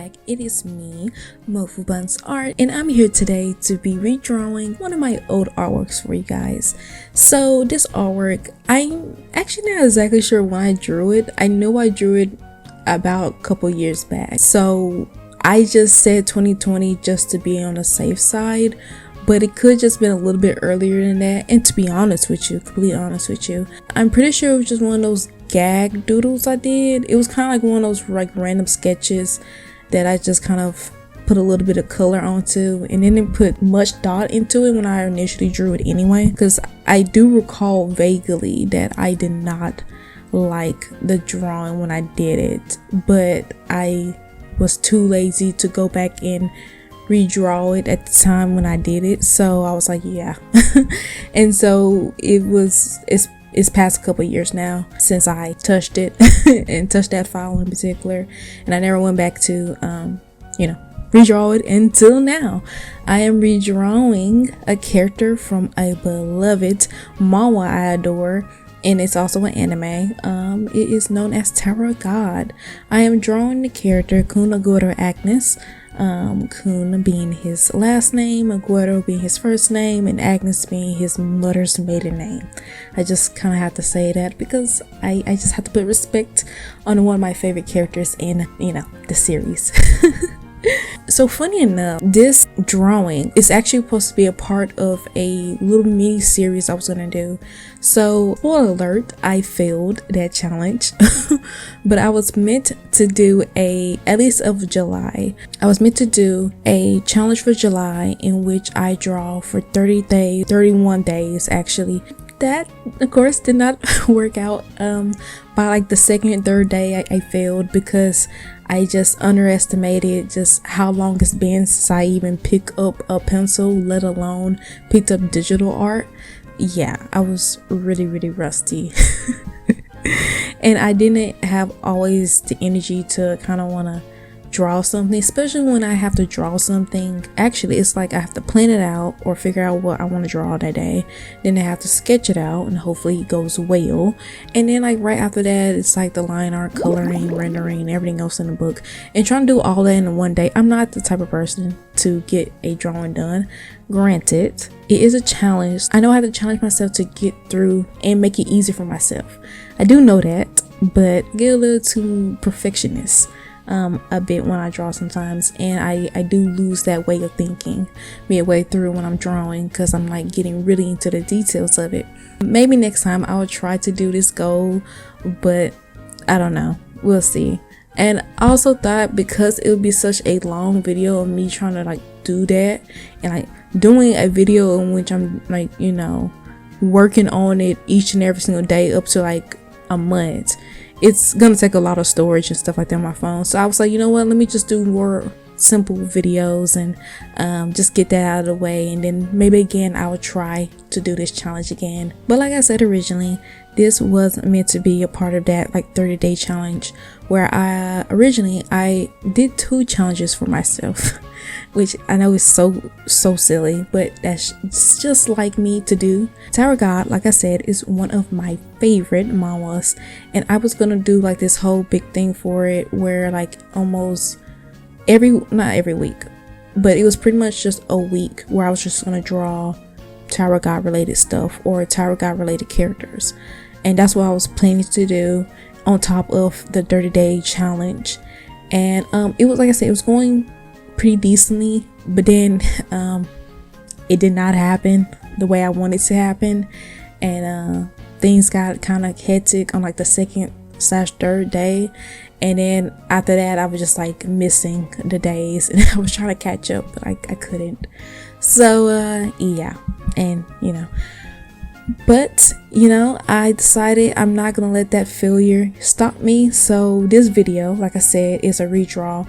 back. It is me, Mofu Art, and I'm here today to be redrawing one of my old artworks for you guys. So this artwork, I'm actually not exactly sure when I drew it. I know I drew it about a couple years back. So I just said 2020 just to be on the safe side, but it could just been a little bit earlier than that. And to be honest with you, completely honest with you, I'm pretty sure it was just one of those gag doodles I did. It was kind of like one of those like random sketches that I just kind of put a little bit of color onto and then didn't put much thought into it when I initially drew it anyway, because I do recall vaguely that I did not like the drawing when I did it, but I was too lazy to go back and redraw it at the time when I did it, so I was like, yeah. And so it's past a couple years now since I touched it and touched that file in particular, and I never went back to redraw it until now. I am redrawing a character from a beloved manga I adore, and it's also an anime. It is known as Tower God. I am drawing the character Khun Aguero Agnes. Khun being his last name, Aguero being his first name, and Agnes being his mother's maiden name. I just kind of have to say that because I just have to put respect on one of my favorite characters in, the series. So funny enough, this drawing is actually supposed to be a part of a little mini series I was gonna do. So spoiler alert, I failed that challenge. But I was meant to do at least of July, I was meant to do a challenge for July in which I draw for 31 days actually. That of course did not work out. By like the second and third day I failed because I just underestimated just how long it's been since I even picked up a pencil, let alone picked up digital art. Yeah, I was really rusty. And I didn't have always the energy to kind of want to draw something, especially when I have to draw something. Actually, it's like I have to plan it out or figure out what I want to draw that day, then I have to sketch it out and hopefully it goes well, and then like right after that it's like the line art, coloring, rendering, everything else in the book, and trying to do all that in one day. I'm not the type of person to get a drawing done. Granted, it is a challenge. I know I have to challenge myself to get through and make it easy for myself. I do know that, but I get a little too perfectionist a bit when I draw sometimes, and I do lose that way of thinking midway through when I'm drawing because I'm like getting really into the details of it. Maybe next time I will try to do this goal, but I don't know, we'll see. And I also thought because it would be such a long video of me trying to like do that and like doing a video in which I'm like working on it each and every single day up to like a month, it's gonna take a lot of storage and stuff like that on my phone. So I was like, you know what, let me just do more simple videos and just get that out of the way, and then maybe again I will try to do this challenge again. But like I said originally, this was meant to be a part of that like 30-day challenge where I did 2 challenges for myself. Which I know is so silly, but that's just like me to do. Tower God, like I said, is one of my favorite manhwas, and I was gonna do like this whole big thing for it where like almost not every week, but it was pretty much just a week where I was just gonna draw Tower God related stuff or Tower God related characters, and that's what I was planning to do on top of the 30-day challenge. And it was, like I said, it was going pretty decently, but then it did not happen the way I wanted to happen, and things got kind of hectic on like the 2nd/3rd day, and then after that I was just like missing the days, and I was trying to catch up, but I couldn't. So yeah, and but I decided I'm not gonna let that failure stop me. So this video, like I said, is a redraw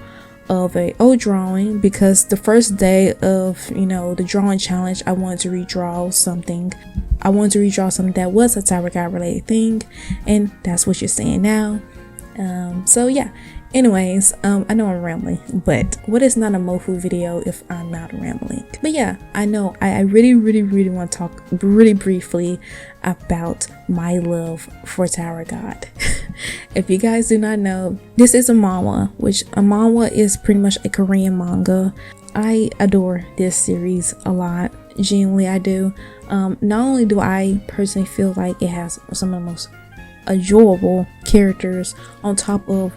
of a old drawing because the first day of the drawing challenge I wanted to redraw something. I wanted to redraw something that was a Tower God related thing, and that's what you're seeing now. So yeah, anyways, I know I'm rambling, but what is not a Mofu video if I'm not rambling? But yeah, I know I really want to talk really briefly about my love for Tower God. If you guys do not know, this is a manhwa, which a manhwa is pretty much a Korean manga. I adore this series a lot. Genuinely, I do. Not only do I personally feel like it has some of the most enjoyable characters on top of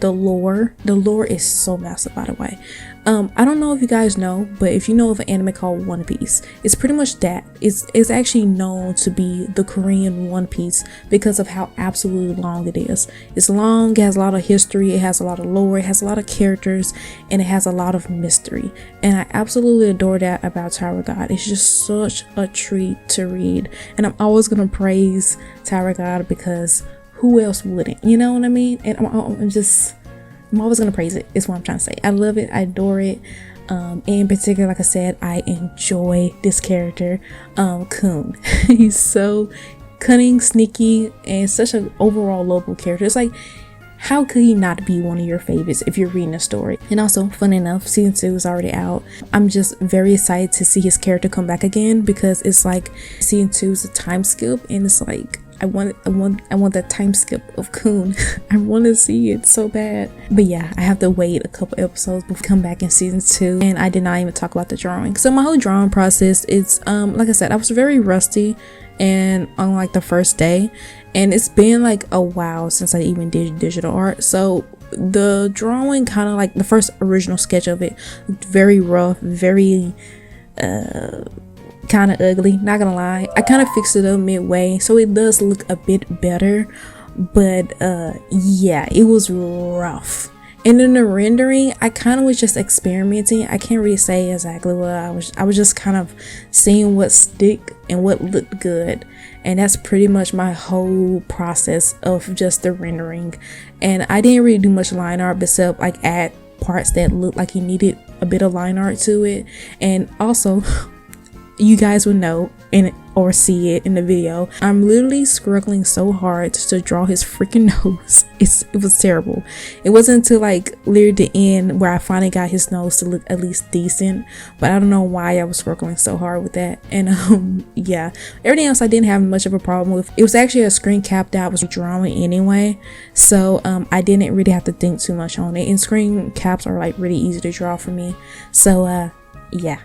the lore is so massive, by the way. I don't know if you guys know, but if you know of an anime called One Piece, it's pretty much that. It's actually known to be the Korean One Piece because of how absolutely long it is. It's long, it has a lot of history, it has a lot of lore, it has a lot of characters, and it has a lot of mystery. And I absolutely adore that about Tower God. It's just such a treat to read, and I'm always gonna praise Tower God because who else wouldn't? You know what I mean? And I'm always gonna praise it, is what I'm trying to say. I love it, I adore it. In particular, like I said, I enjoy this character, Khun. He's so cunning, sneaky, and such an overall lovable character. It's like, how could he not be one of your favorites if you're reading a story? And also, fun enough, season 2 is already out. I'm just very excited to see his character come back again, because it's like season 2 is a time skip, and it's like I want that time skip of Khun. I want to see it so bad. But yeah, I have to wait a couple episodes before I come back in season 2. And I did not even talk about the drawing. So my whole drawing process is like I said, I was very rusty and on like the first day, and it's been like a while since I even did digital art. So the drawing, kind of like the first original sketch of it, looked very rough, very kind of ugly, not gonna lie. I kind of fixed it up midway, so it does look a bit better, but yeah, it was rough. And in the rendering, I kind of was just experimenting. I can't really say exactly what I was just kind of seeing what stick and what looked good, and that's pretty much my whole process of just the rendering. And I didn't really do much line art except like add parts that looked like you needed a bit of line art to it. And also you guys will know or see it in the video, I'm literally struggling so hard to draw his freaking nose. It was terrible. It wasn't until like near the end where I finally got his nose to look at least decent, but I don't know why I was struggling so hard with that. And yeah, everything else I didn't have much of a problem with. It was actually a screen cap that I was drawing anyway, so I didn't really have to think too much on it, and screen caps are like really easy to draw for me. So yeah.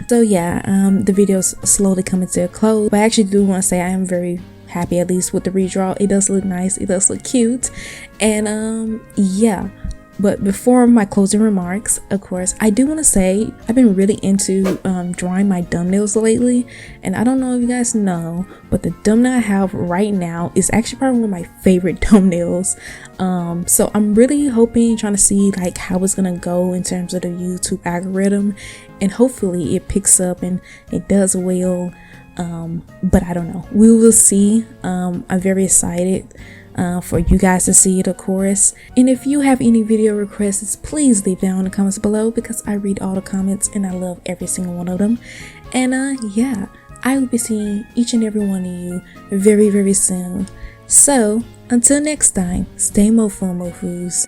So yeah, the video's slowly coming to a close, but I actually do want to say I am very happy, at least with the redraw. It does look nice, it does look cute, and yeah. But before my closing remarks, of course, I do want to say I've been really into drawing my thumbnails lately, and I don't know if you guys know, but the thumbnail I have right now is actually probably one of my favorite thumbnails. So I'm really hoping, trying to see like how it's gonna go in terms of the YouTube algorithm, and hopefully it picks up and it does well. But I don't know, we will see. I'm very excited for you guys to see it, of course. And if you have any video requests, please leave down in the comments below, because I read all the comments and I love every single one of them. And yeah, I will be seeing each and every one of you very, very soon. So until next time, stay Mofu Mofus.